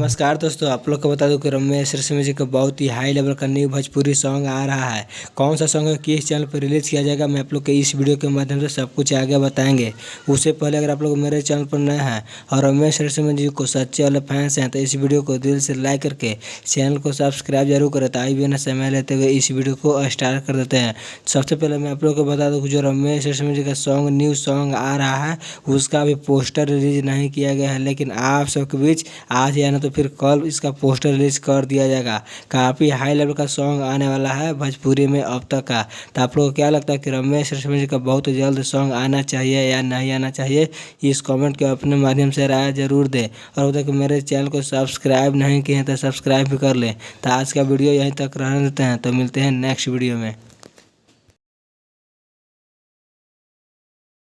नमस्कार दोस्तों, आप लोग को बता दूं कि रमेश ऋषि जी का बहुत ही हाई लेवल का न्यू भोजपुरी सॉन्ग आ रहा है। कौन सा सॉन्ग है, किस चैनल पर रिलीज़ किया जाएगा, मैं आप लोग के इस वीडियो के माध्यम से सब कुछ आगे बताएंगे। उससे पहले अगर आप लोग मेरे चैनल पर नए हैं और रमेश ऋषि जी को सच्चे वाले फैंस हैं तो इस वीडियो को दिल से लाइक करके चैनल को सब्सक्राइब जरूर करें। तो आइए बिना समय लेते हुए इस वीडियो को स्टार्ट कर देते हैं। सबसे पहले मैं आप लोग को बता दूँ कि जो रमेश ऋषि जी का सॉन्ग न्यू सॉन्ग आ रहा है उसका अभी पोस्टर रिलीज नहीं किया गया है, लेकिन आप सबके बीच आज या ना तो फिर कल इसका पोस्टर रिलीज कर दिया जाएगा। काफ़ी हाई लेवल का सॉन्ग आने वाला है भोजपुरी में अब तक का। तो आप लोगों को क्या लगता है कि रमेश ऋषि जी का बहुत जल्द सॉन्ग आना चाहिए या नहीं आना चाहिए, इस कमेंट के अपने माध्यम से राय जरूर दें। और बता कि मेरे चैनल को सब्सक्राइब नहीं किए हैं तो सब्सक्राइब भी कर लें। तो आज का वीडियो यहीं तक रहने देते हैं, तो मिलते हैं नेक्स्ट वीडियो में।